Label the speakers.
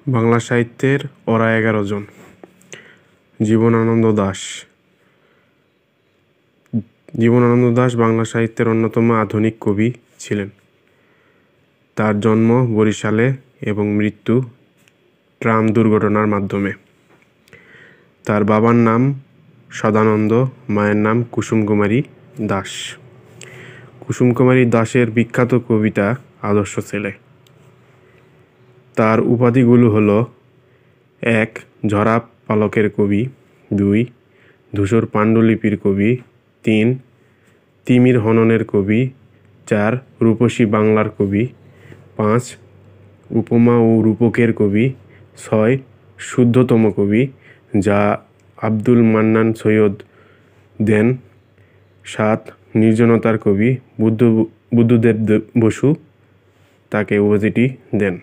Speaker 1: বাংলা সাহিত্যের ওরা 11 জন। জীবনানন্দ দাশ। জীবনানন্দ দাশ বাংলা সাহিত্যের অন্যতম আধুনিক কবি ছিলেন। তার জন্ম বরিশালে এবং মৃত্যু ট্রাম দুর্ঘটনার মাধ্যমে। তার বাবার নাম সদানন্দ, মায়ের নাম কুসুম কুমারী দাশ। কুসুম কুমারী দাশের বিখ্যাত কবিতা আদর্শ ছেলে। তার উপাধিগুলো হলো: 1. ঝরা পালকের কবি, 2. ধূসর পাণ্ডুলিপির কবি, 3. তিমির হননের কবি, 4. রূপসী বাংলার কবি, 5. উপমা ও রূপকের কবি, 6. শুদ্ধতম কবি, যা আব্দুল মান্নান সৈয়দ দেন, 7. নির্জনতার কবি, বুদ্ধদেব বসু তাকে উপাধিটি দেন।